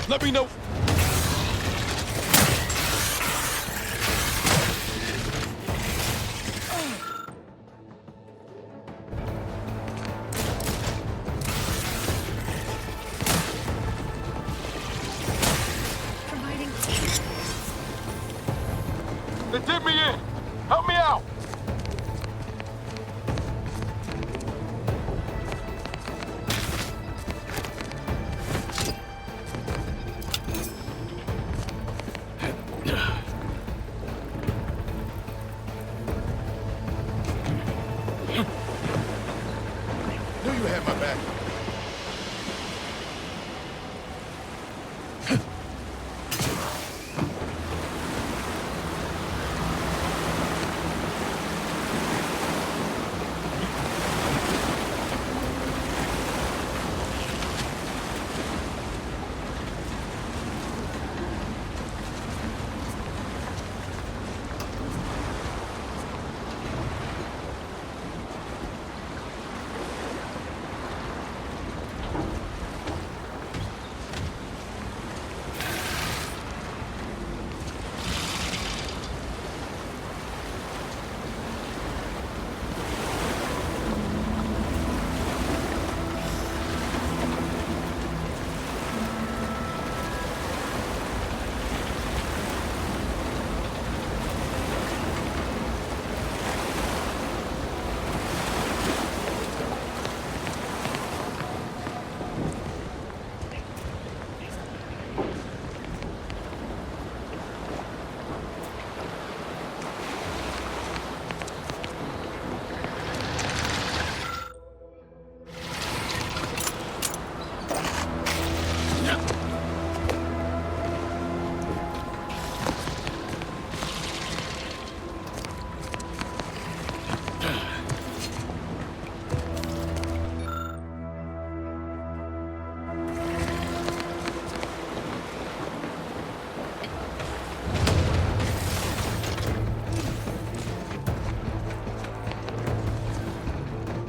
Let me know. They did me in! Help me out! Knew you had my back.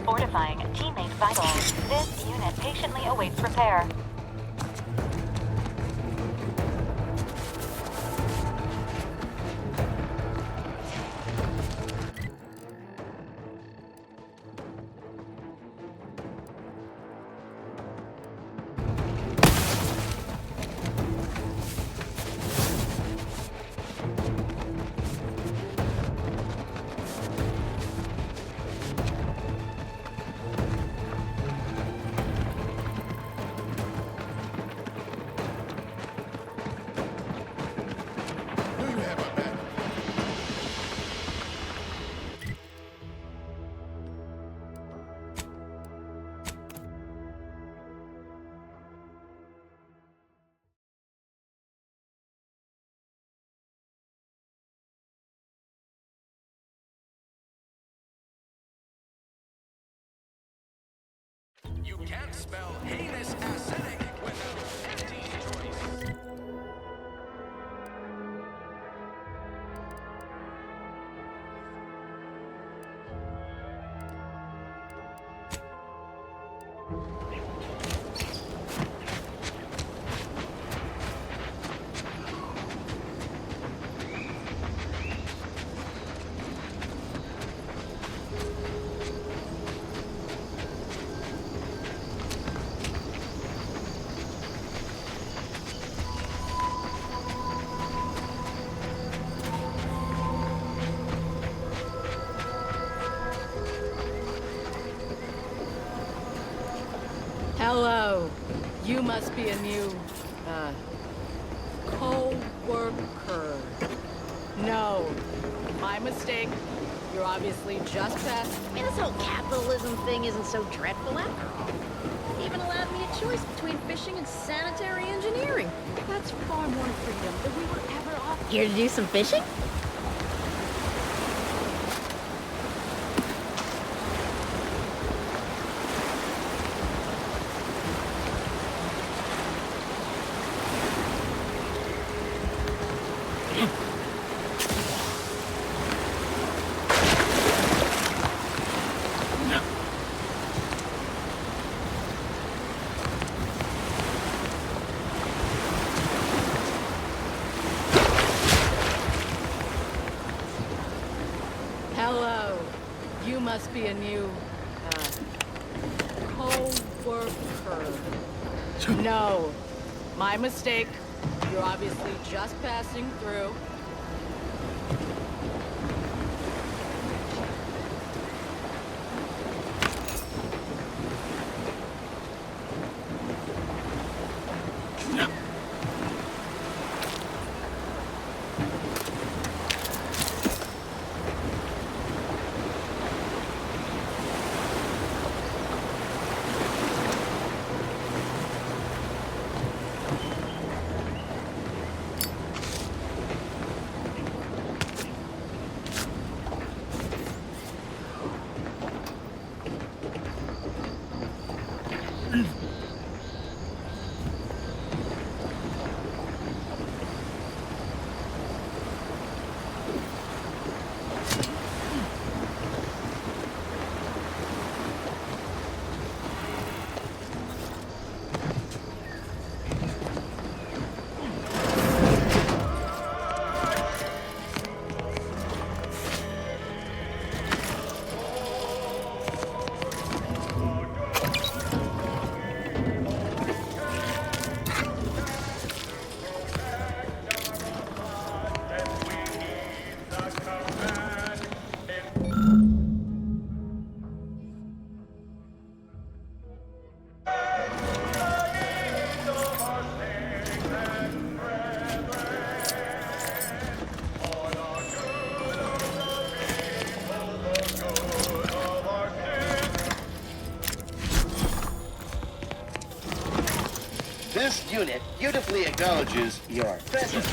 Fortifying teammate vitals. This unit patiently awaits repair. You can't spell heinous acidic without empty choice. Hello. You must be a new, co-worker. No. My mistake. You're obviously just past. I mean, this whole capitalism thing isn't so dreadful after all. It even allowed me a choice between fishing and sanitary engineering. That's far more freedom than we were ever offered. Here to do some fishing? Hello. You must be a new, co-worker. No. My mistake. You're obviously just passing through. This unit beautifully acknowledges your presence.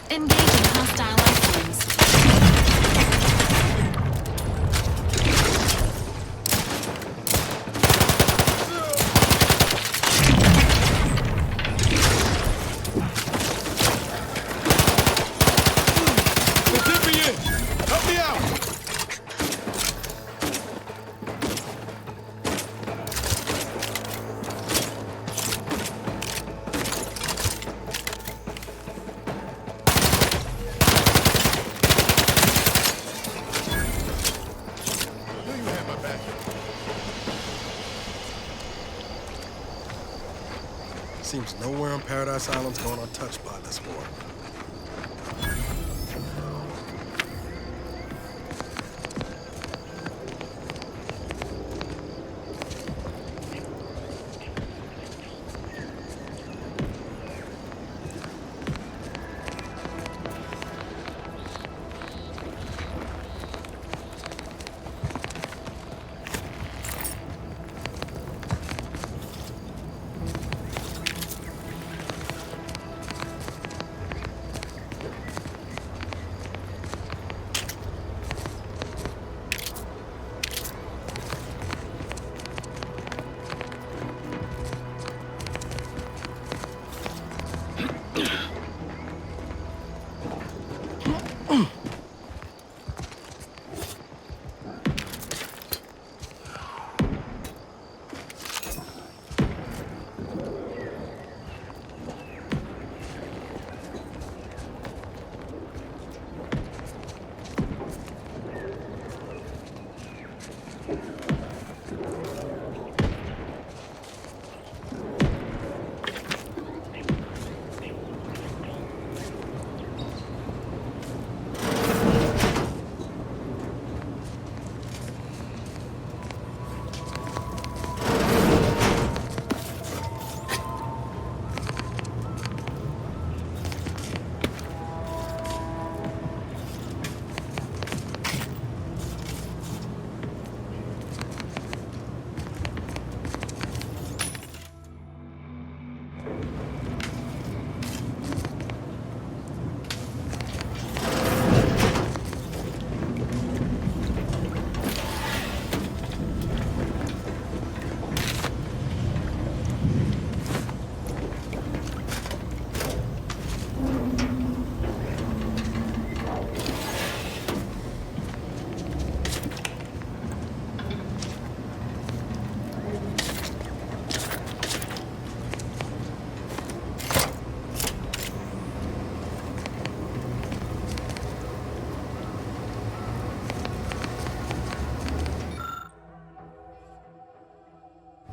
Engaging hostile life forms. They did me in! Help me out! Seems nowhere on Paradise Island's going untouched by this war.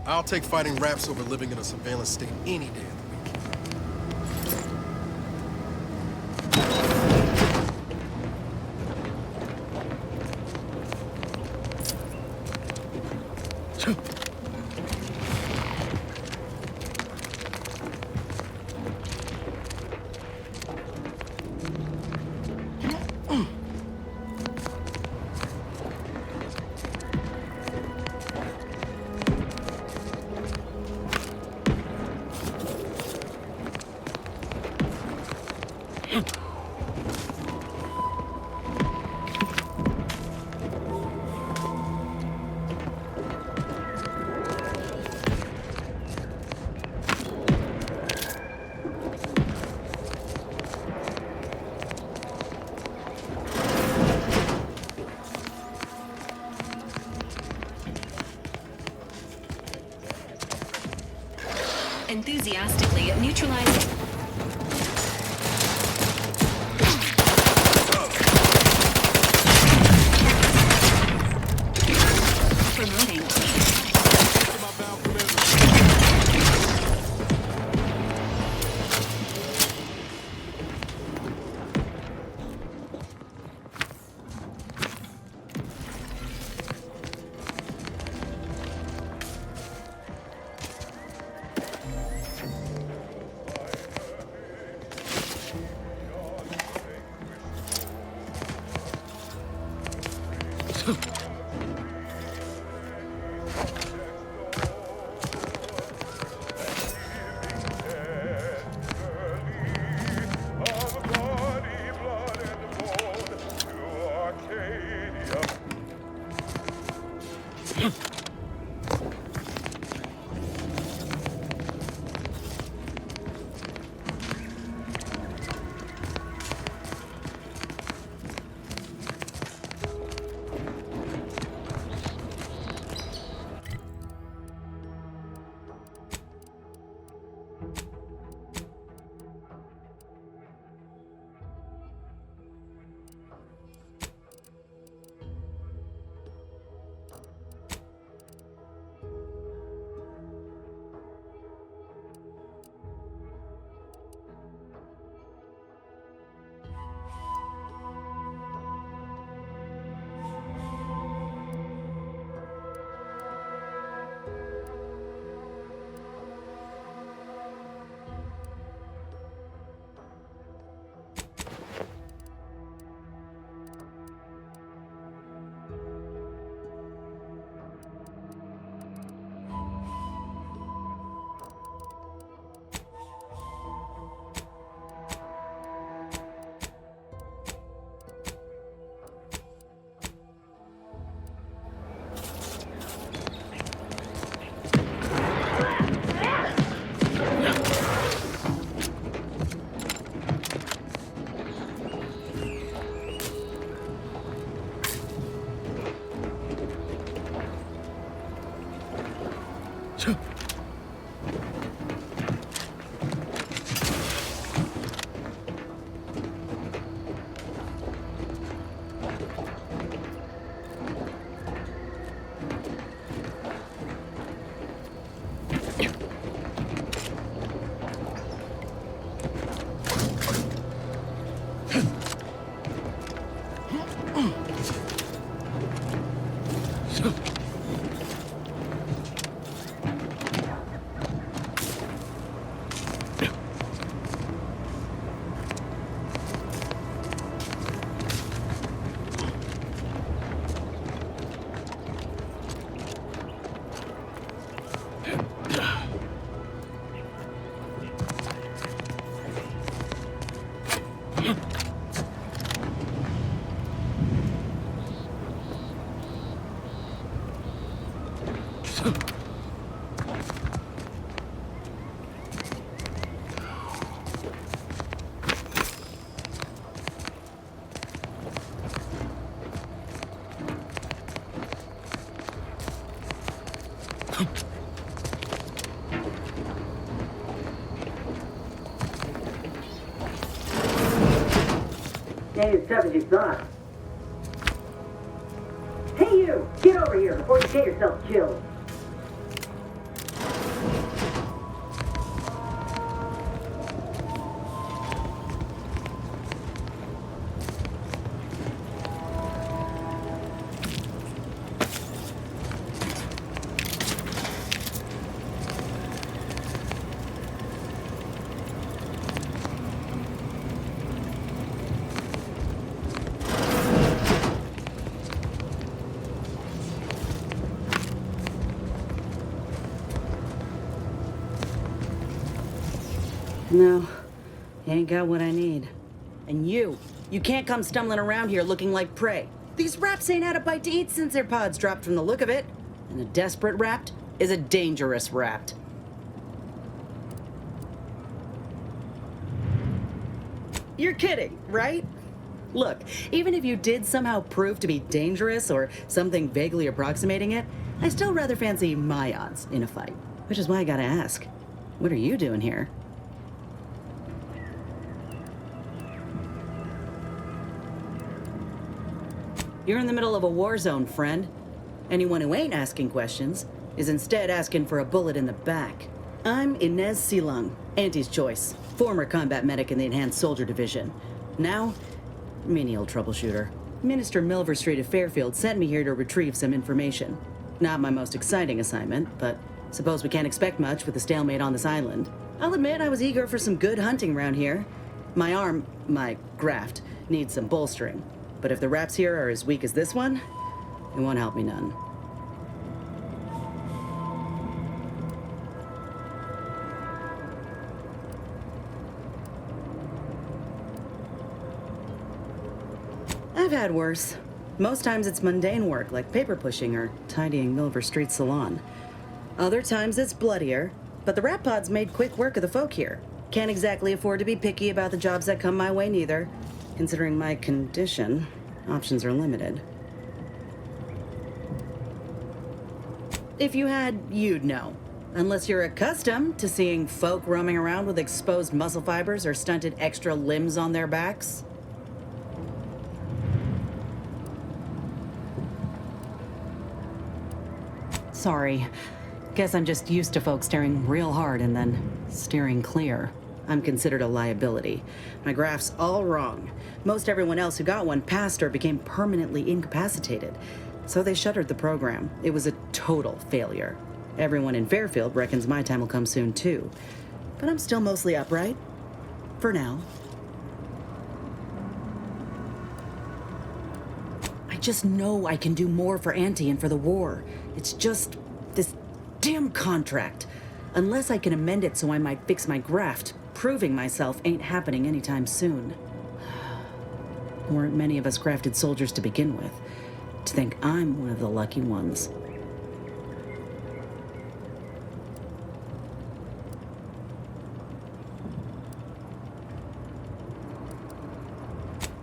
I'll take fighting raps over living in a surveillance state any day of the week. Enthusiastically neutralizing. Promoting. Ain't as tough as you thought. Hey you! Get over here before you get yourself killed. No, you ain't got what I need. And you can't come stumbling around here looking like prey. These raps ain't had a bite to eat since their pods dropped from the look of it. And a desperate rapt is a dangerous rapt. You're kidding, right? Look, even if you did somehow prove to be dangerous or something vaguely approximating it, I still rather fancy my odds in a fight. Which is why I gotta ask, what are you doing here? You're in the middle of a war zone, friend. Anyone who ain't asking questions is instead asking for a bullet in the back. I'm Inez Silung, Auntie's choice, former combat medic in the Enhanced Soldier Division. Now, menial troubleshooter. Minister Milver Street of Fairfield sent me here to retrieve some information. Not my most exciting assignment, but suppose we can't expect much with the stalemate on this island. I'll admit I was eager for some good hunting around here. My arm, my graft, needs some bolstering. But if the raps here are as weak as this one, it won't help me none. I've had worse. Most times it's mundane work like paper pushing or tidying Milver Street Salon. Other times it's bloodier, but the rap pods made quick work of the folk here. Can't exactly afford to be picky about the jobs that come my way neither. Considering my condition, options are limited. If you had, you'd know. Unless you're accustomed to seeing folk roaming around with exposed muscle fibers or stunted extra limbs on their backs. Sorry. Guess I'm just used to folks staring real hard and then steering clear. I'm considered a liability. My graph's all wrong. Most everyone else who got one passed or became permanently incapacitated. So they shuttered the program. It was a total failure. Everyone in Fairfield reckons my time will come soon too. But I'm still mostly upright. For now. I just know I can do more for Auntie and for the war. It's just this damn contract. Unless I can amend it so I might fix my graft, proving myself ain't happening anytime soon. Weren't many of us grafted soldiers to begin with. To think I'm one of the lucky ones.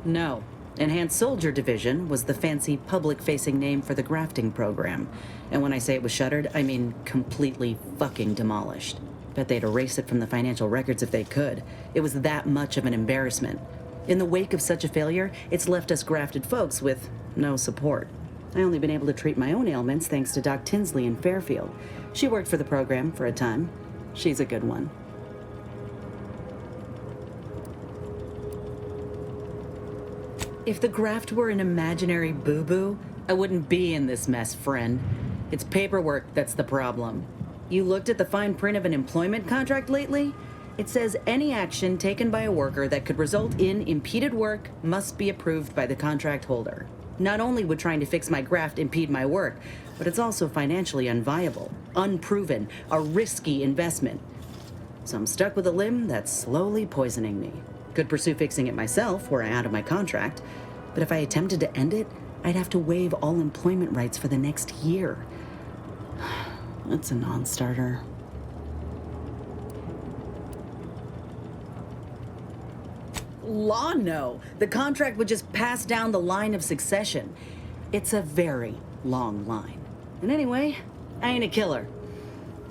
No. Enhanced Soldier Division was the fancy public-facing name for the grafting program. And when I say it was shuttered, I mean completely fucking demolished. Bet they'd erase it from the financial records if they could. It was that much of an embarrassment. In the wake of such a failure, it's left us grafted folks with no support. I only been able to treat my own ailments thanks to Doc Tinsley in Fairfield. She worked for the program for a time. She's a good one. If the graft were an imaginary boo-boo, I wouldn't be in this mess, friend. It's paperwork that's the problem. You looked at the fine print of an employment contract lately? It says any action taken by a worker that could result in impeded work must be approved by the contract holder. Not only would trying to fix my graft impede my work, but it's also financially unviable, unproven, a risky investment. So I'm stuck with a limb that's slowly poisoning me. Could pursue fixing it myself were I out of my contract, but if I attempted to end it, I'd have to waive all employment rights for the next year. That's a non-starter. Law, no. The contract would just pass down the line of succession. It's a very long line. And anyway, I ain't a killer.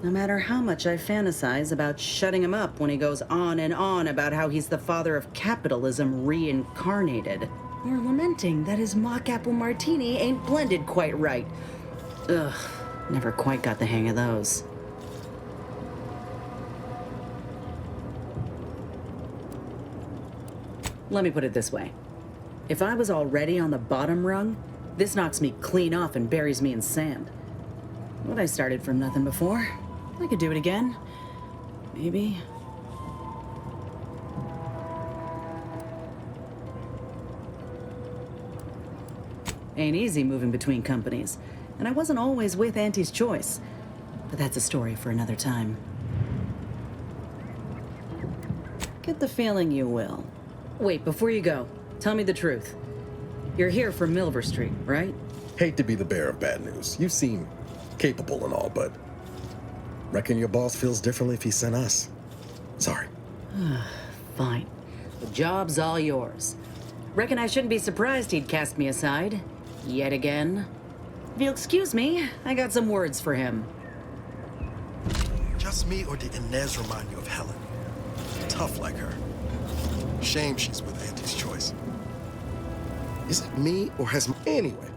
No matter how much I fantasize about shutting him up when he goes on and on about how he's the father of capitalism reincarnated. Or lamenting that his mock apple martini ain't blended quite right. Ugh, never quite got the hang of those. Let me put it this way. If I was already on the bottom rung, this knocks me clean off and buries me in sand. But I started from nothing before. I could do it again. Maybe. Ain't easy moving between companies. And I wasn't always with Auntie's Choice. But that's a story for another time. Get the feeling you will. Wait, before you go, tell me the truth. You're here for Milver Street, right? Hate to be the bearer of bad news. You seem capable and all, but reckon your boss feels differently if he sent us. Sorry. Fine. The job's all yours. Reckon I shouldn't be surprised he'd cast me aside. Yet again. If you'll excuse me, I got some words for him. Just me, or did Inez remind you of Helen? Tough like her. Shame she's with Auntie's Choice. Is it me, or has... Anyway.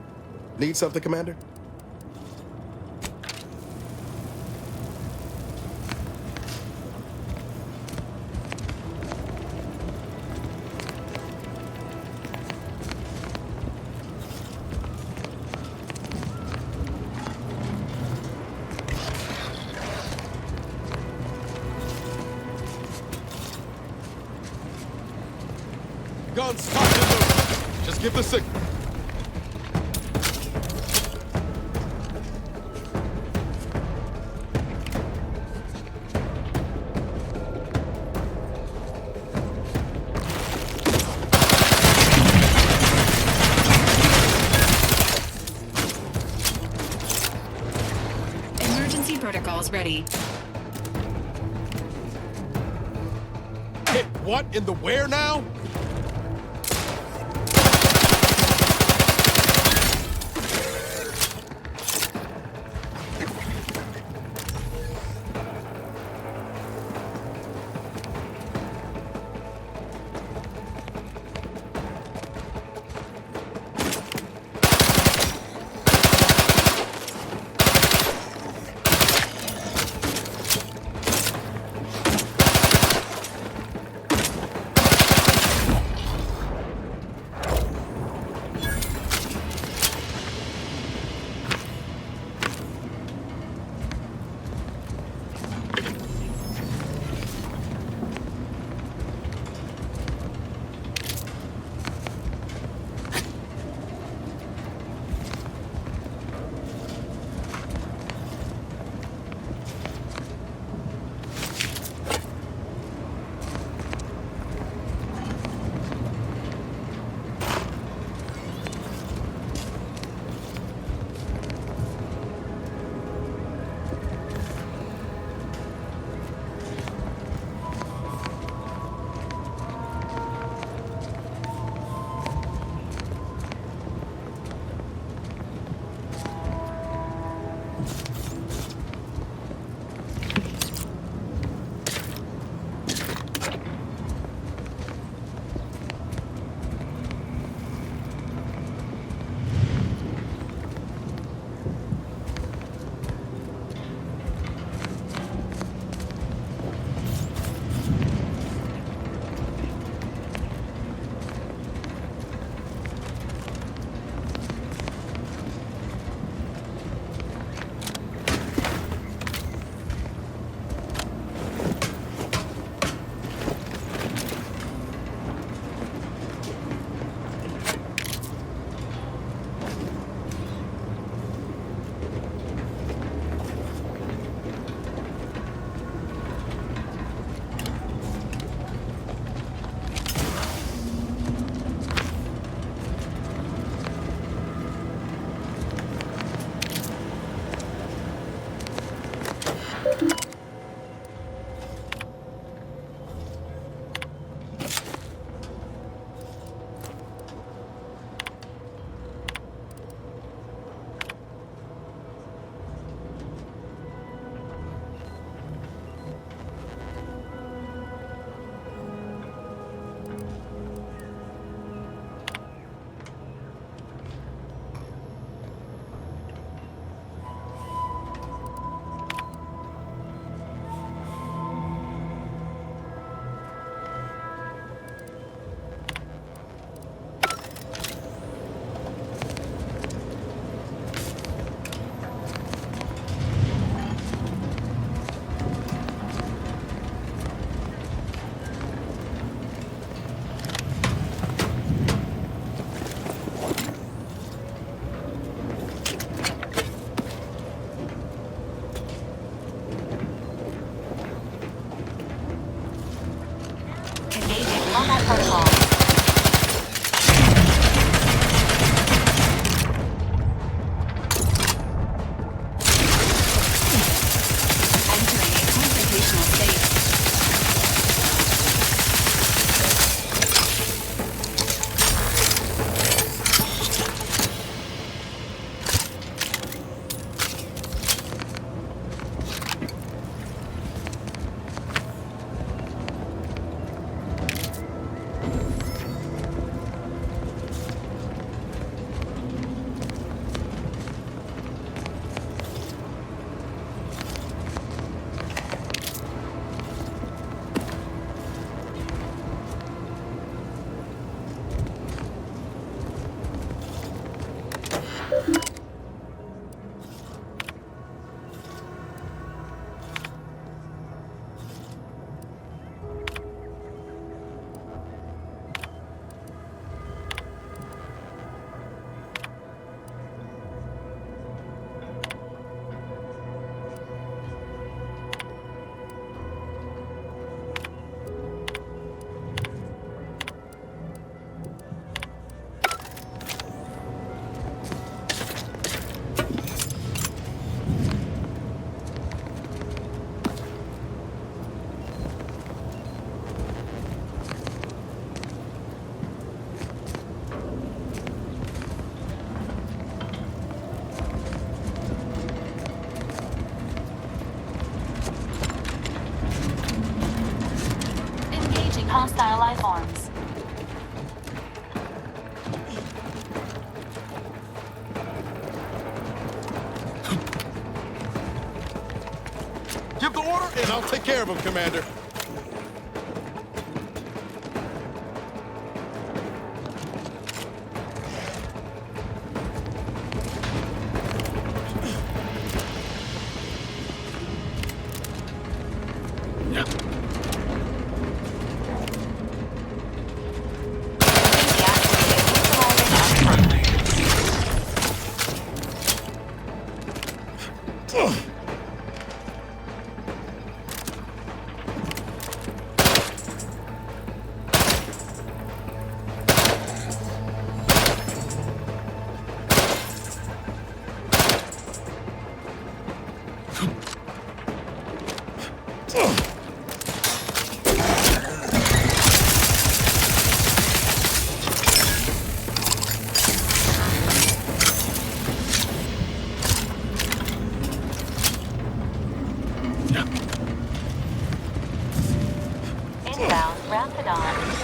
Need something, Commander? Guns cocked and loaded. Just give the signal. Emergency protocols ready. Hit what in the where now? and I'll take care of him, Commander. Inbound, Rapidon.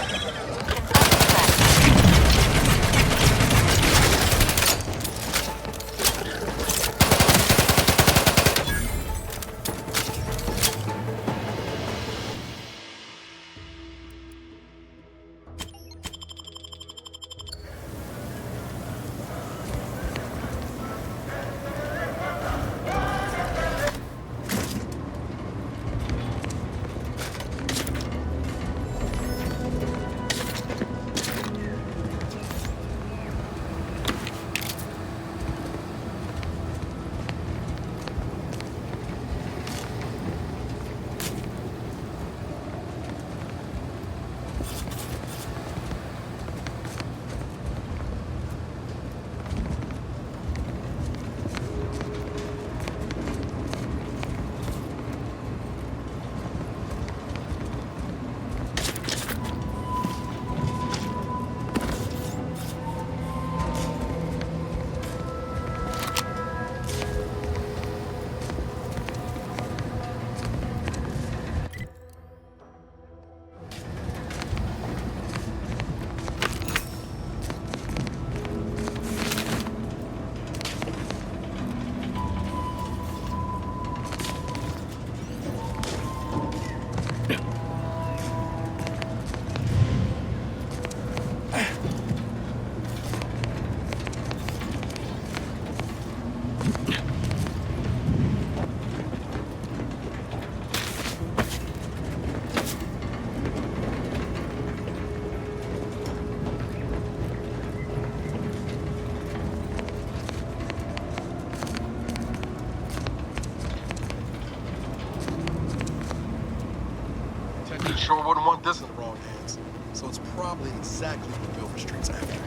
Sure wouldn't want this in the wrong hands. So it's probably exactly what Milford Street's after.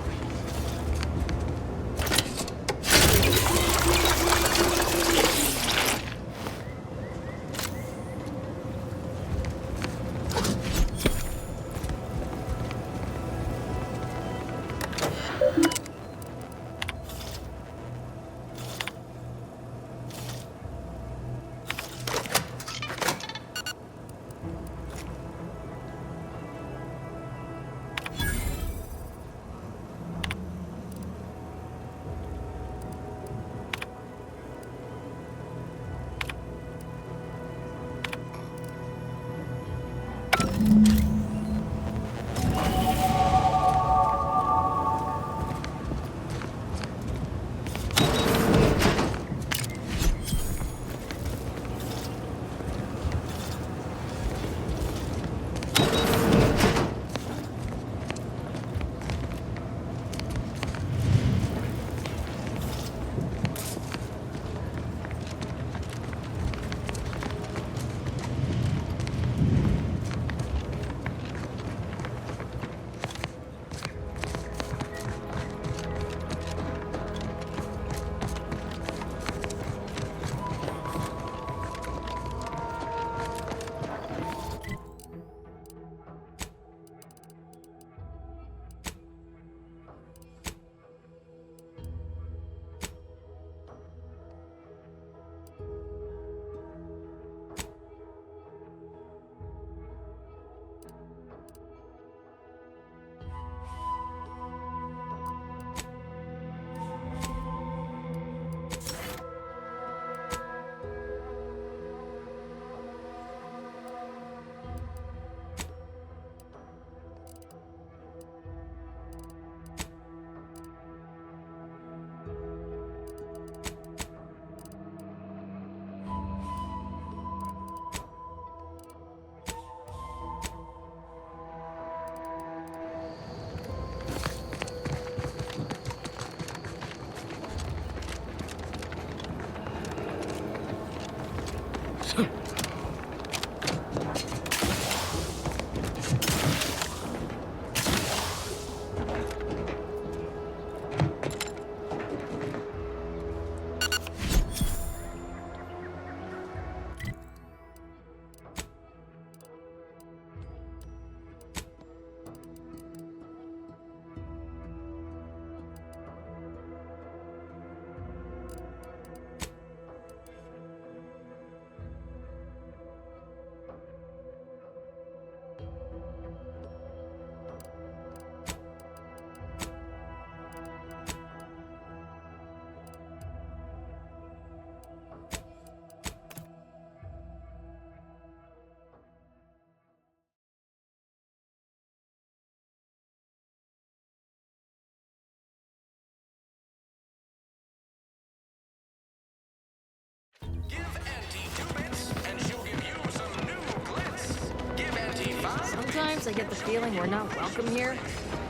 Sometimes I get the feeling we're not welcome here.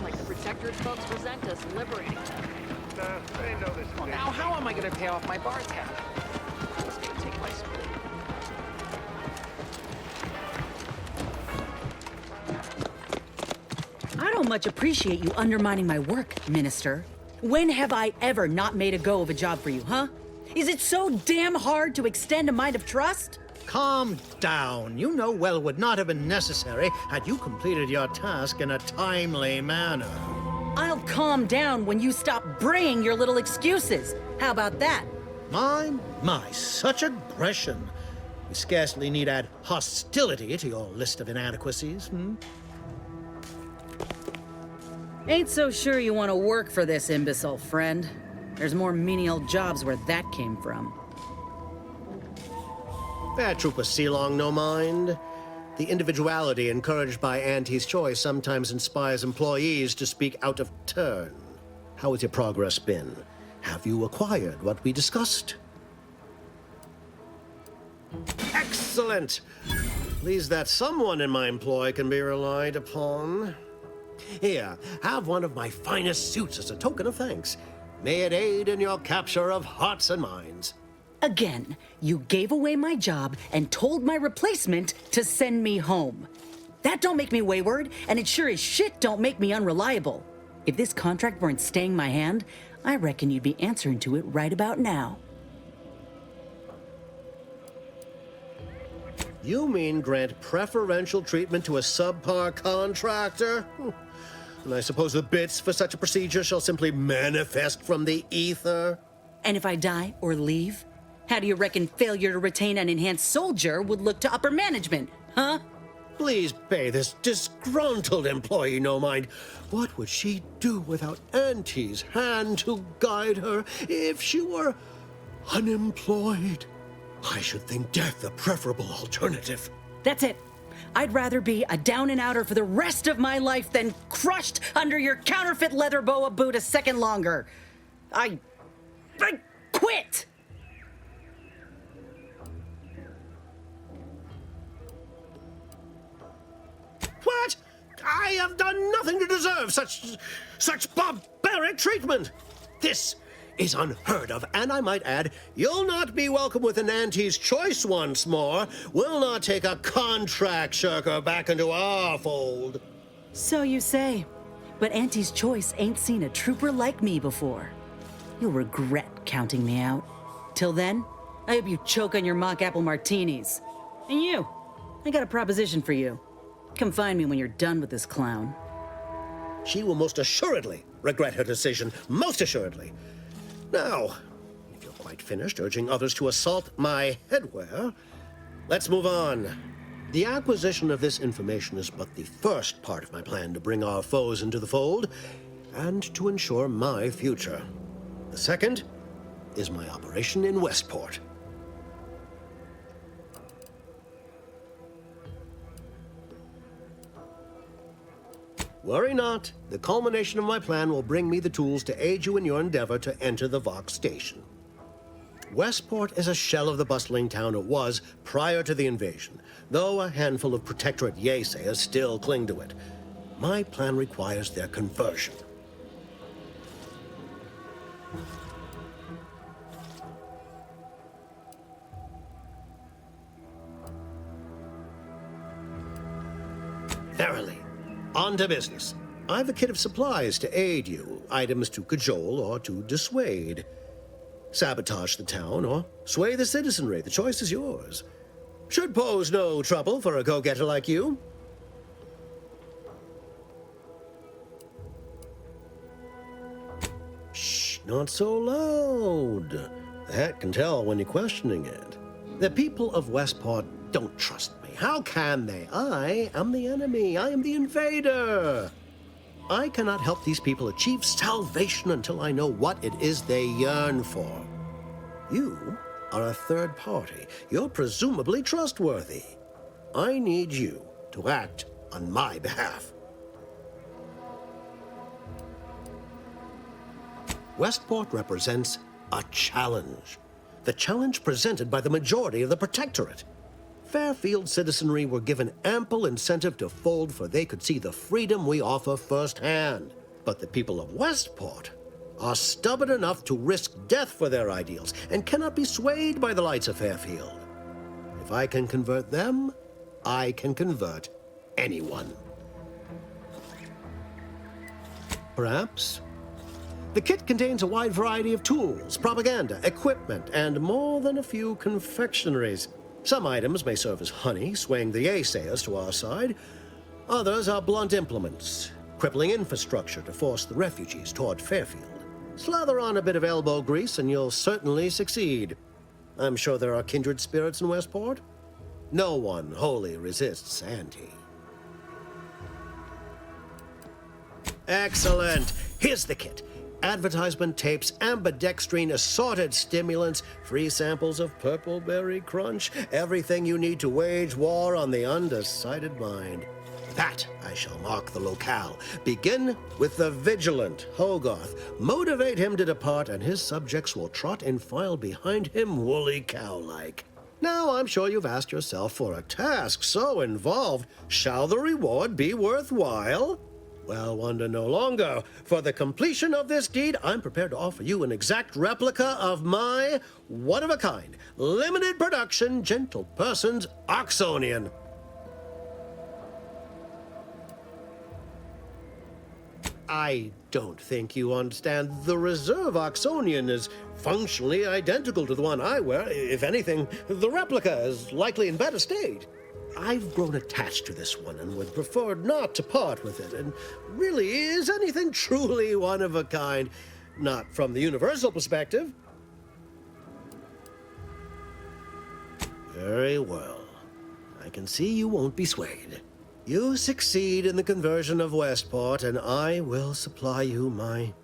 Like the Protectorate folks resent us liberating them. They know this. Well, now how am I going to pay off my bar tab? Let's go take my school. I don't much appreciate you undermining my work, Minister. When have I ever not made a go of a job for you, huh? Is it so damn hard to extend a mind of trust? Calm down. You know well would not have been necessary had you completed your task in a timely manner. I'll calm down when you stop bringing your little excuses. How about that? My, such aggression. You scarcely need add hostility to your list of inadequacies, Ain't so sure you want to work for this imbecile, friend. There's more menial jobs where that came from. Fair Trooper Sealong, no mind. The individuality encouraged by Auntie's choice sometimes inspires employees to speak out of turn. How has your progress been? Have you acquired what we discussed? Excellent! Pleased that someone in my employ can be relied upon. Here, have one of my finest suits as a token of thanks. May it aid in your capture of hearts and minds. Again, you gave away my job and told my replacement to send me home. That don't make me wayward, and it sure as shit don't make me unreliable. If this contract weren't staying my hand, I reckon you'd be answering to it right about now. You mean grant preferential treatment to a subpar contractor? And I suppose the bits for such a procedure shall simply manifest from the ether? And if I die or leave, how do you reckon failure to retain an enhanced soldier would look to upper management, huh? Please pay this disgruntled employee no mind. What would she do without Auntie's hand to guide her if she were unemployed? I should think death a preferable alternative. That's it. I'd rather be a down-and-outer for the rest of my life than crushed under your counterfeit leather boa boot a second longer. I quit! What? I have done nothing to deserve such barbaric treatment. This is unheard of, and I might add, you'll not be welcome with an Auntie's choice once more. We'll not take a contract shirker back into our fold. So you say, but Auntie's choice ain't seen a trooper like me before. You'll regret counting me out. Till then, I hope you choke on your mock apple martinis. And you, I got a proposition for you. Come find me when you're done with this clown. She will most assuredly regret her decision, most assuredly. Now, if you're quite finished urging others to assault my headwear, let's move on. The acquisition of this information is but the first part of my plan to bring our foes into the fold and to ensure my future. The second is my operation in Westport. Worry not. The culmination of my plan will bring me the tools to aid you in your endeavor to enter the Vox station. Westport is a shell of the bustling town it was prior to the invasion, though a handful of Protectorate yaysayers still cling to it. My plan requires their conversion. Verily. On to business. I've a kit of supplies to aid you, items to cajole or to dissuade. Sabotage the town or sway the citizenry. The choice is yours. Should pose no trouble for a go-getter like you. Shh, not so loud. The hat can tell when you're questioning it. The people of Westport don't trust me. How can they? I am the enemy. I am the invader. I cannot help these people achieve salvation until I know what it is they yearn for. You are a third party. You're presumably trustworthy. I need you to act on my behalf. Westport represents a challenge. The challenge presented by the majority of the Protectorate. Fairfield citizenry were given ample incentive to fold, for they could see the freedom we offer firsthand. But the people of Westport are stubborn enough to risk death for their ideals and cannot be swayed by the lights of Fairfield. If I can convert them, I can convert anyone. Perhaps? The kit contains a wide variety of tools, propaganda, equipment, and more than a few confectionaries. Some items may serve as honey, swaying the naysayers to our side. Others are blunt implements, crippling infrastructure to force the refugees toward Fairfield. Slather on a bit of elbow grease and you'll certainly succeed. I'm sure there are kindred spirits in Westport. No one wholly resists Auntie. Excellent. Here's the kit. Advertisement tapes, ambidextrine, assorted stimulants, free samples of Purple Berry Crunch, everything you need to wage war on the undecided mind. That I shall mark the locale. Begin with the vigilant Hogarth. Motivate him to depart, and his subjects will trot in file behind him woolly cow-like. Now, I'm sure you've asked yourself, for a task so involved, shall the reward be worthwhile? Well, wonder no longer. For the completion of this deed, I'm prepared to offer you an exact replica of my one-of-a-kind, limited production, gentle person's Oxonian. I don't think you understand. The reserve Oxonian is functionally identical to the one I wear. If anything, the replica is likely in better state. I've grown attached to this one and would prefer not to part with it. And really, is anything truly one of a kind? Not from the universal perspective. Very well. I can see you won't be swayed. You succeed in the conversion of Westport, and I will supply you my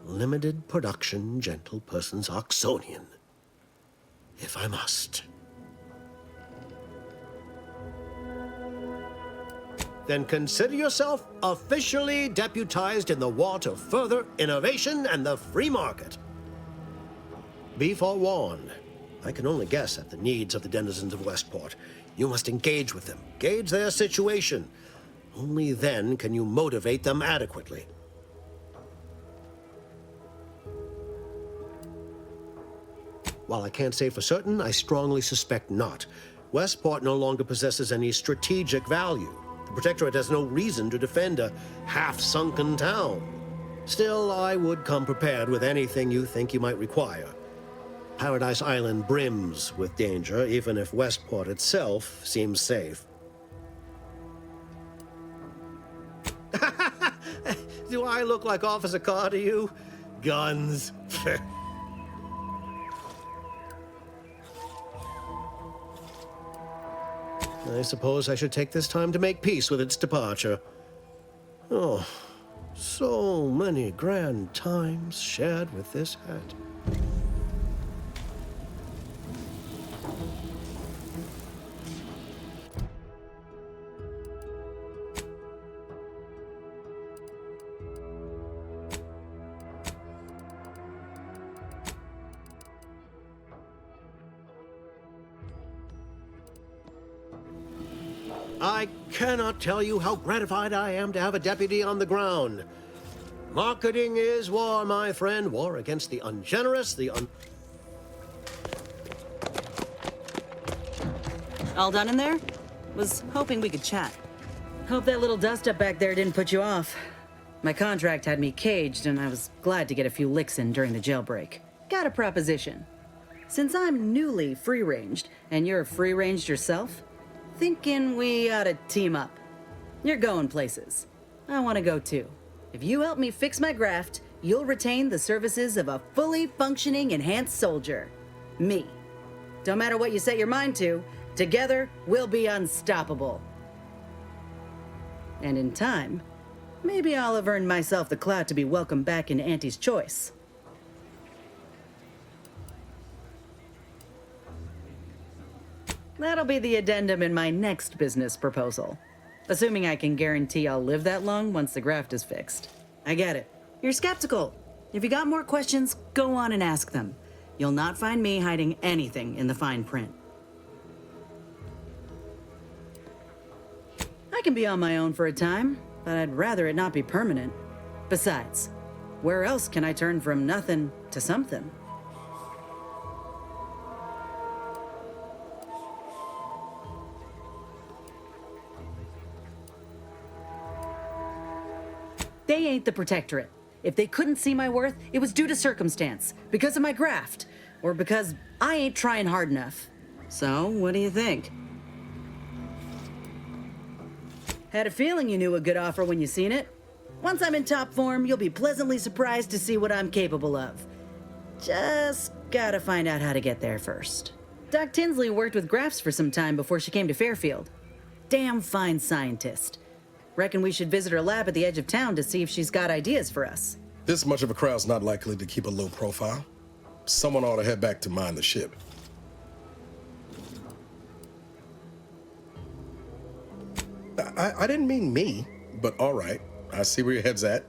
limited production gentle person's Oxonian, if I must. Then consider yourself officially deputized in the war to further innovation and the free market. Be forewarned. I can only guess at the needs of the denizens of Westport. You must engage with them, gauge their situation. Only then can you motivate them adequately. While I can't say for certain, I strongly suspect not. Westport no longer possesses any strategic value. The Protectorate has no reason to defend a half-sunken town. Still, I would come prepared with anything you think you might require. Paradise Island brims with danger, even if Westport itself seems safe. Do I look like Officer Carr to you? Guns. I suppose I should take this time to make peace with its departure. Oh, so many grand times shared with this hat. I cannot tell you how gratified I am to have a deputy on the ground. Marketing is war, my friend. War against the ungenerous, All done in there? Was hoping we could chat. Hope that little dust-up back there didn't put you off. My contract had me caged, and I was glad to get a few licks in during the jailbreak. Got a proposition. Since I'm newly free-ranged, and you're free-ranged yourself, thinking we ought to team up. You're going places. I want to go too. If you help me fix my graft, you'll retain the services of a fully functioning enhanced soldier. Me. Don't matter what you set your mind to, together we'll be unstoppable. And in time, maybe I'll have earned myself the clout to be welcomed back into Auntie's Choice. That'll be the addendum in my next business proposal. Assuming I can guarantee I'll live that long once the graft is fixed. I get it. You're skeptical. If you got more questions, go on and ask them. You'll not find me hiding anything in the fine print. I can be on my own for a time, but I'd rather it not be permanent. Besides, where else can I turn from nothing to something? They ain't the Protectorate. If they couldn't see my worth, it was due to circumstance, because of my graft, or because I ain't trying hard enough. So, what do you think? Had a feeling you knew a good offer when you seen it. Once I'm in top form, you'll be pleasantly surprised to see what I'm capable of. Just gotta find out how to get there first. Doc Tinsley worked with grafts for some time before she came to Fairfield. Damn fine scientist. Reckon we should visit her lab at the edge of town to see if she's got ideas for us. This much of a crowd's not likely to keep a low profile. Someone ought to head back to mine the ship. I didn't mean me, but all right. I see where your head's at.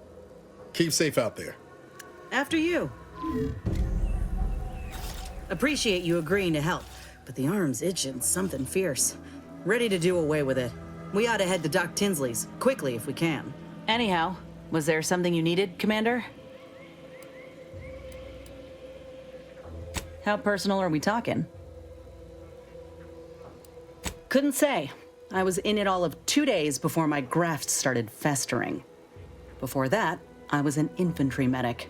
Keep safe out there. After you. Appreciate you agreeing to help, but the arm's itching something fierce. Ready to do away with it. We ought to head to Doc Tinsley's, quickly if we can. Anyhow, was there something you needed, Commander? How personal are we talking? Couldn't say. I was in it all of 2 days before my graft started festering. Before that, I was an infantry medic.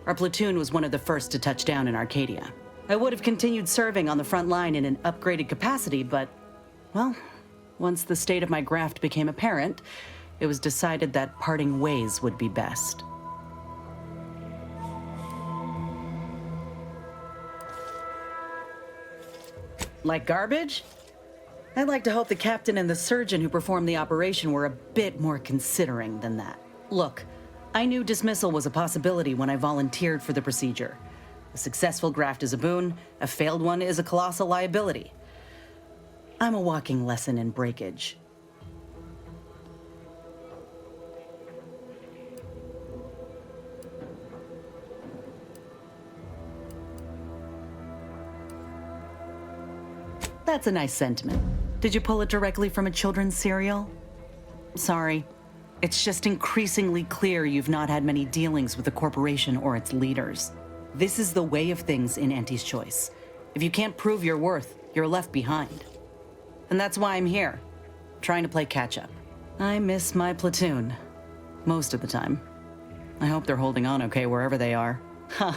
Our platoon was one of the first to touch down in Arcadia. I would have continued serving on the front line in an upgraded capacity, but, well, once the state of my graft became apparent, it was decided that parting ways would be best. Like garbage? I'd like to hope the captain and the surgeon who performed the operation were a bit more considering than that. Look, I knew dismissal was a possibility when I volunteered for the procedure. A successful graft is a boon, a failed one is a colossal liability. I'm a walking lesson in breakage. That's a nice sentiment. Did you pull it directly from a children's serial? Sorry. It's just increasingly clear you've not had many dealings with the corporation or its leaders. This is the way of things in Auntie's Choice. If you can't prove your worth, you're left behind. And that's why I'm here, trying to play catch-up. I miss my platoon, most of the time. I hope they're holding on okay wherever they are. Huh.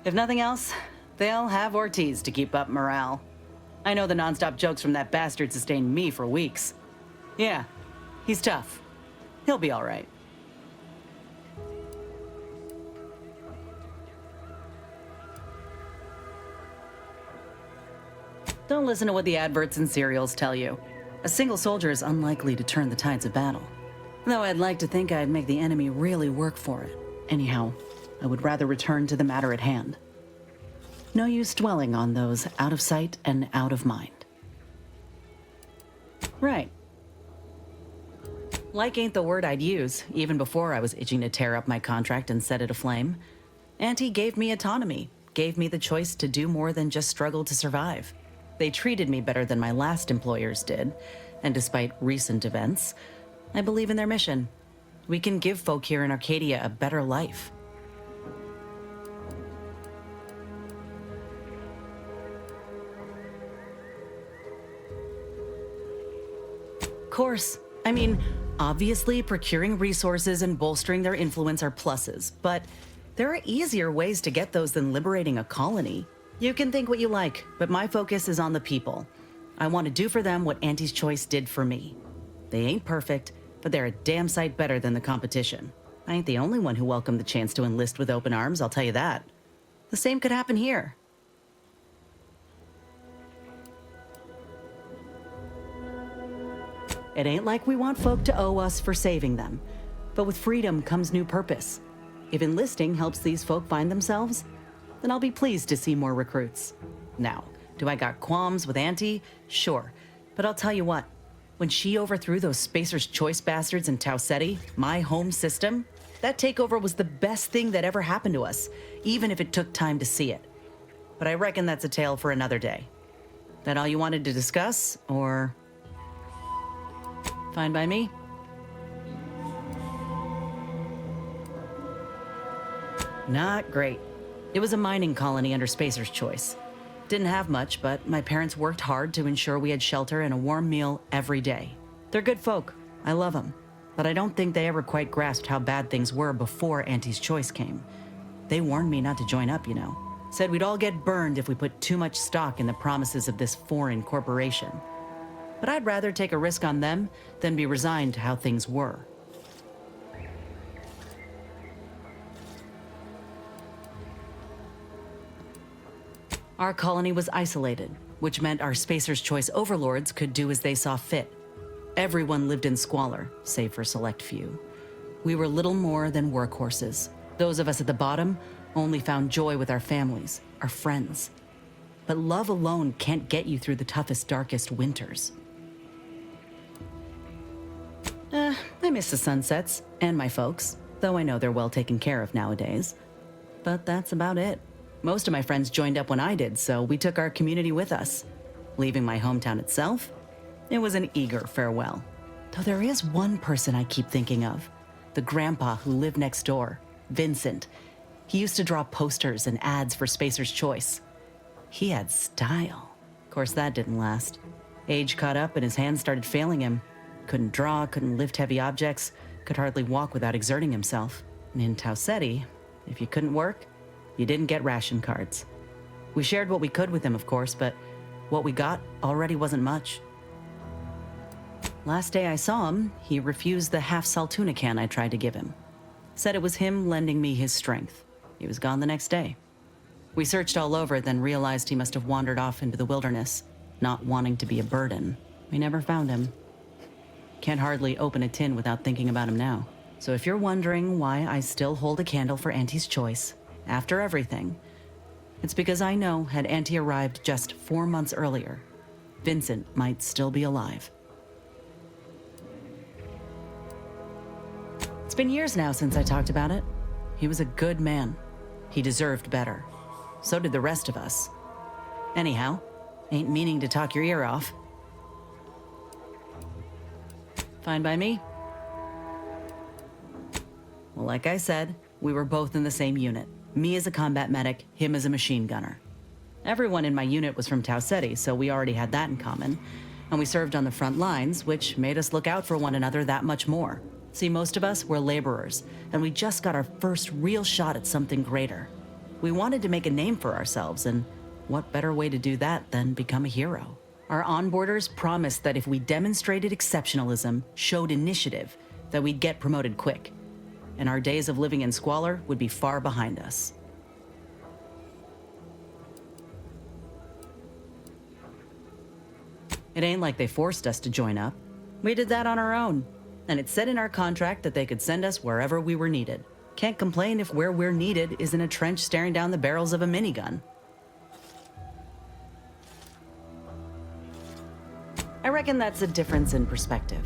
If nothing else, they'll have Ortiz to keep up morale. I know the nonstop jokes from that bastard sustained me for weeks. Yeah, he's tough. He'll be all right. Don't listen to what the adverts and serials tell you. A single soldier is unlikely to turn the tides of battle. Though I'd like to think I'd make the enemy really work for it. Anyhow, I would rather return to the matter at hand. No use dwelling on those out of sight and out of mind. Right. Like ain't the word I'd use, even before I was itching to tear up my contract and set it aflame. Auntie gave me autonomy, gave me the choice to do more than just struggle to survive. They treated me better than my last employers did, and despite recent events, I believe in their mission. We can give folk here in Arcadia a better life. Course. I mean, obviously procuring resources and bolstering their influence are pluses, but there are easier ways to get those than liberating a colony. You can think what you like, but my focus is on the people. I want to do for them what Auntie's Choice did for me. They ain't perfect, but they're a damn sight better than the competition. I ain't the only one who welcomed the chance to enlist with open arms, I'll tell you that. The same could happen here. It ain't like we want folk to owe us for saving them. But with freedom comes new purpose. If enlisting helps these folk find themselves, then I'll be pleased to see more recruits. Now, do I got qualms with Auntie? Sure. But I'll tell you what, when she overthrew those Spacer's Choice bastards in Tau Ceti, my home system, that takeover was the best thing that ever happened to us, even if it took time to see it. But I reckon that's a tale for another day. That all you wanted to discuss, or... Fine by me. Not great. It was a mining colony under Spacer's choice. Didn't have much, but my parents worked hard to ensure we had shelter and a warm meal every day. They're good folk. I love them. But I don't think they ever quite grasped how bad things were before Auntie's choice came. They warned me not to join up, you know. Said we'd all get burned if we put too much stock in the promises of this foreign corporation. But I'd rather take a risk on them than be resigned to how things were. Our colony was isolated, which meant our Spacer's Choice overlords could do as they saw fit. Everyone lived in squalor, save for a select few. We were little more than workhorses. Those of us at the bottom only found joy with our families, our friends. But love alone can't get you through the toughest, darkest winters. I miss the sunsets and my folks, though I know they're well taken care of nowadays. But that's about it. Most of my friends joined up when I did, so we took our community with us. Leaving my hometown itself, it was an eager farewell. Though there is one person I keep thinking of, the grandpa who lived next door, Vincent. He used to draw posters and ads for Spacer's Choice. He had style. Of course, that didn't last. Age caught up and his hands started failing him. Couldn't draw, couldn't lift heavy objects, could hardly walk without exerting himself. And in Tau Ceti, if you couldn't work, you didn't get ration cards. We shared what we could with him, of course, but what we got already wasn't much. Last day I saw him, he refused the half-salt tuna can I tried to give him. Said it was him lending me his strength. He was gone the next day. We searched all over, then realized he must have wandered off into the wilderness, not wanting to be a burden. We never found him. Can't hardly open a tin without thinking about him now. So if you're wondering why I still hold a candle for Auntie's Choice, after everything, it's because I know had Auntie arrived just 4 months earlier, Vincent might still be alive. It's been years now since I talked about it. He was a good man. He deserved better. So did the rest of us. Anyhow, ain't meaning to talk your ear off. Fine by me? Well, like I said, we were both in the same unit. Me as a combat medic, him as a machine gunner. Everyone in my unit was from Tau Ceti, so we already had that in common. And we served on the front lines, which made us look out for one another that much more. See, most of us were laborers, and we just got our first real shot at something greater. We wanted to make a name for ourselves, and what better way to do that than become a hero? Our onboarders promised that if we demonstrated exceptionalism, showed initiative, that we'd get promoted quick. And our days of living in squalor would be far behind us. It ain't like they forced us to join up. We did that on our own. And it said in our contract that they could send us wherever we were needed. Can't complain if where we're needed is in a trench staring down the barrels of a minigun. I reckon that's a difference in perspective.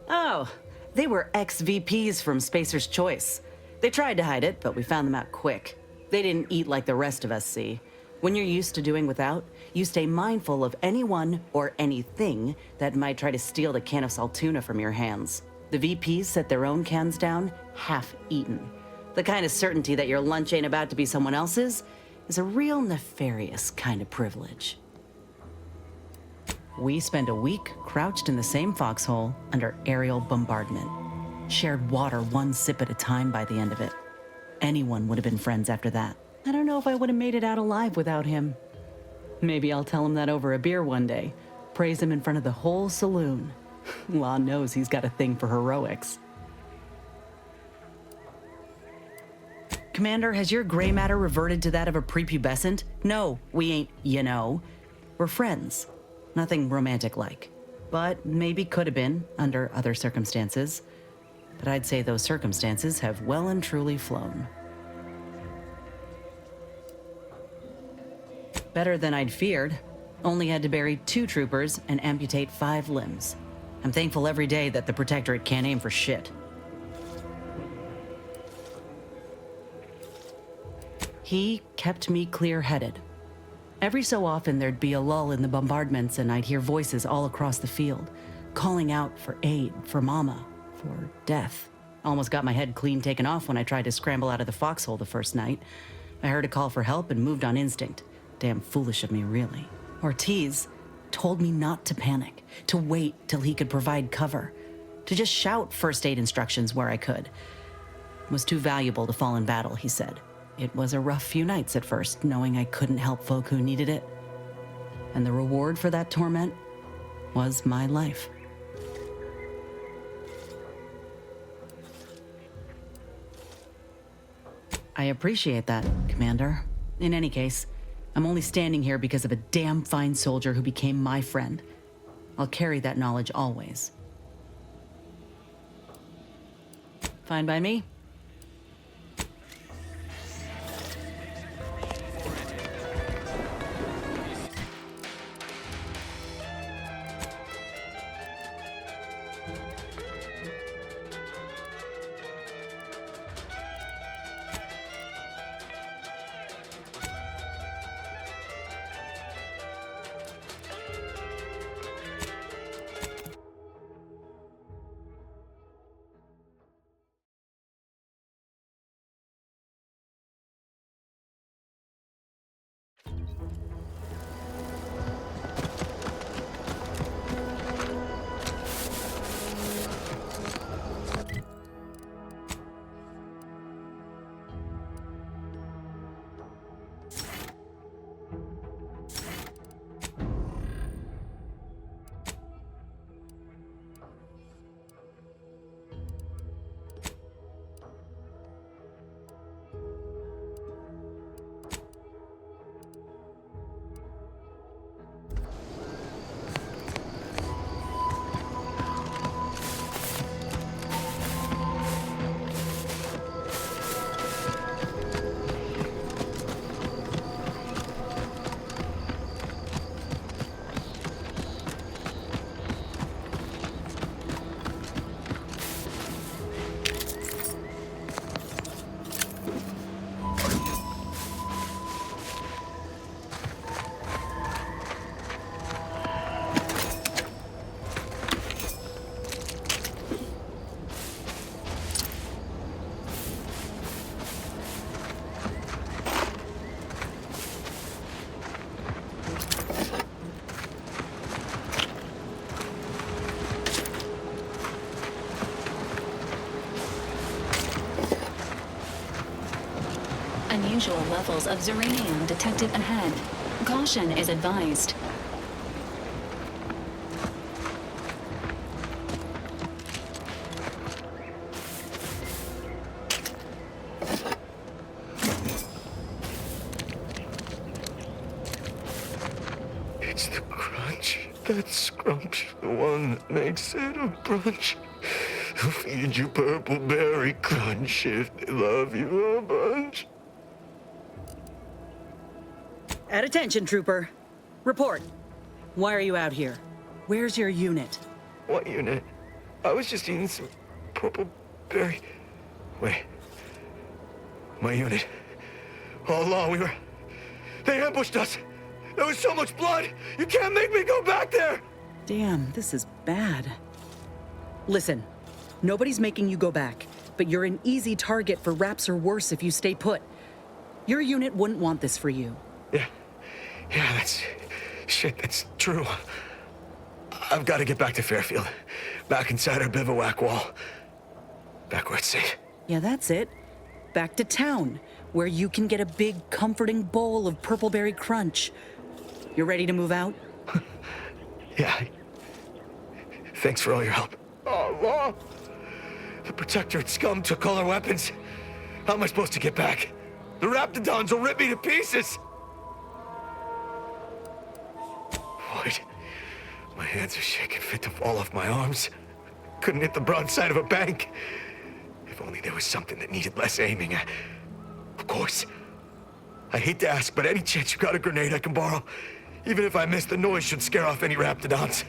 Oh, they were ex-VPs from Spacer's Choice. They tried to hide it, but we found them out quick. They didn't eat like the rest of us, see. When you're used to doing without, you stay mindful of anyone or anything that might try to steal the can of salt tuna from your hands. The VPs set their own cans down, half-eaten. The kind of certainty that your lunch ain't about to be someone else's is a real nefarious kind of privilege. We spent a week crouched in the same foxhole under aerial bombardment. Shared water one sip at a time by the end of it. Anyone would have been friends after that. I don't know if I would have made it out alive without him. Maybe I'll tell him that over a beer one day. Praise him in front of the whole saloon. Law knows he's got a thing for heroics. Commander, has your gray matter reverted to that of a prepubescent? No, we ain't, you know. We're friends. Nothing romantic-like. But maybe could have been, under other circumstances. But I'd say those circumstances have well and truly flown. Better than I'd feared. Only had to bury 2 troopers and amputate 5 limbs. I'm thankful every day that the Protectorate can't aim for shit. He kept me clear-headed. Every so often, there'd be a lull in the bombardments, and I'd hear voices all across the field, calling out for aid, for Mama, for death. Almost got my head clean taken off when I tried to scramble out of the foxhole the first night. I heard a call for help and moved on instinct. Damn foolish of me, really. Ortiz told me not to panic, to wait till he could provide cover, to just shout first aid instructions where I could. It was too valuable to fall in battle, he said. It was a rough few nights at first, knowing I couldn't help folk who needed it. And the reward for that torment was my life. I appreciate that, Commander. In any case, I'm only standing here because of a damn fine soldier who became my friend. I'll carry that knowledge always. Fine by me? Unusual levels of Zeranium detected ahead. Caution is advised. It's the crunch. That scrunch, the one that makes it a brunch. They'll feed you purple berry crunch if they love you a bunch. At attention, Trooper. Report. Why are you out here? Where's your unit? What unit? I was just eating some purple berry. Wait. My unit. All along they ambushed us. There was so much blood. You can't make me go back there. Damn, this is bad. Listen, nobody's making you go back, but you're an easy target for Raps or worse if you stay put. Your unit wouldn't want this for you. Yeah, that's true. I've got to get back to Fairfield. Back inside our bivouac wall. Back where it's safe. Yeah, that's it. Back to town, where you can get a big, comforting bowl of purpleberry crunch. You ready to move out? Yeah. Thanks for all your help. Oh, Law! The Protectorate scum took all our weapons. How am I supposed to get back? The Raptidons will rip me to pieces! Wait. My hands are shaking fit to fall off my arms. Couldn't hit the broad side of a bank. If only there was something that needed less aiming. Of course. I hate to ask, but any chance you got a grenade I can borrow? Even if I miss, the noise should scare off any Raptidons.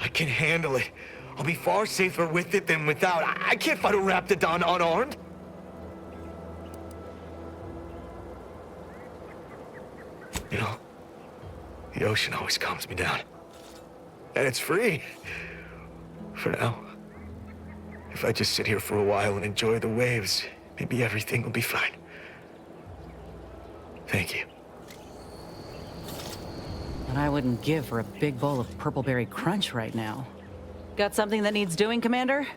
I can handle it. I'll be far safer with it than without. I can't fight a Raptidon unarmed. ocean always calms me down. And it's free. For now. If I just sit here for a while and enjoy the waves, maybe everything will be fine. Thank you. And I wouldn't give for a big bowl of purpleberry crunch right now. Got something that needs doing, Commander?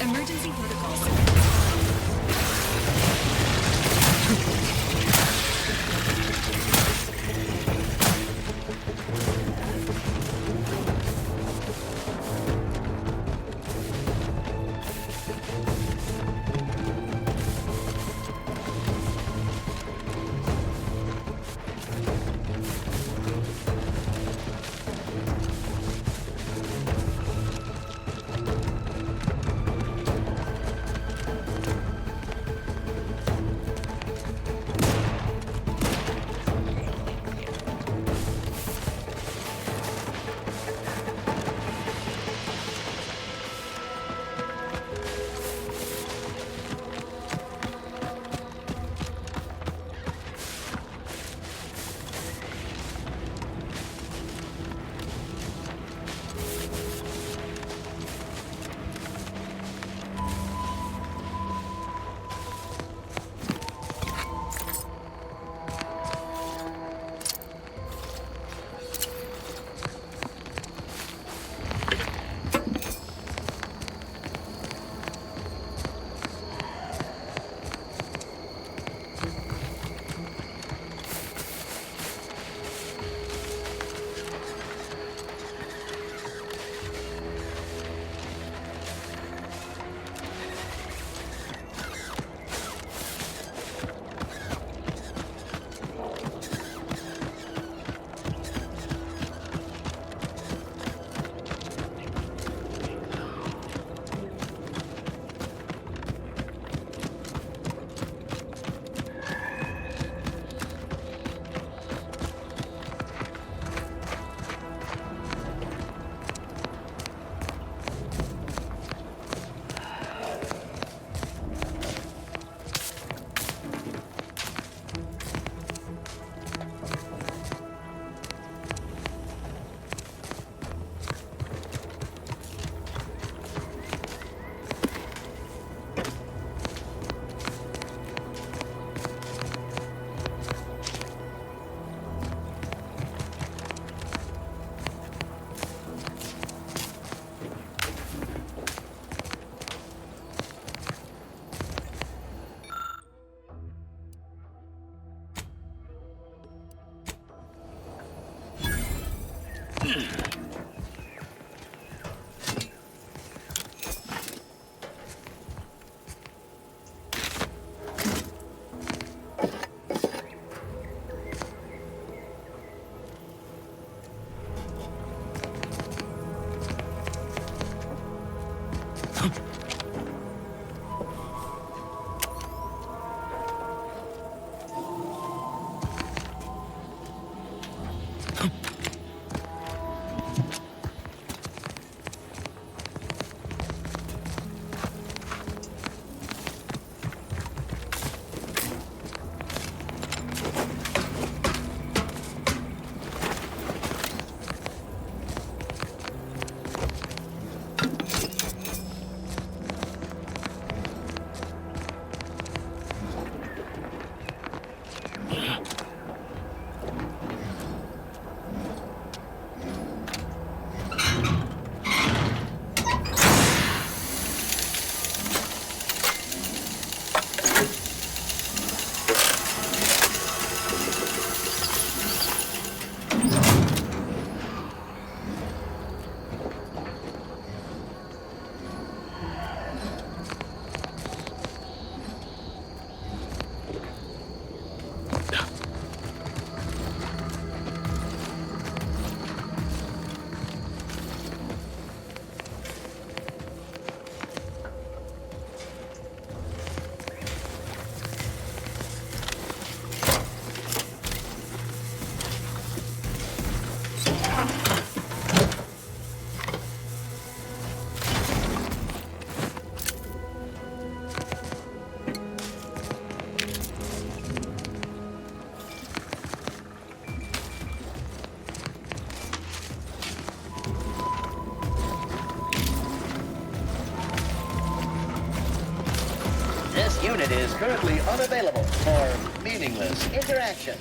Emergency protocols. It is currently unavailable for meaningless interaction.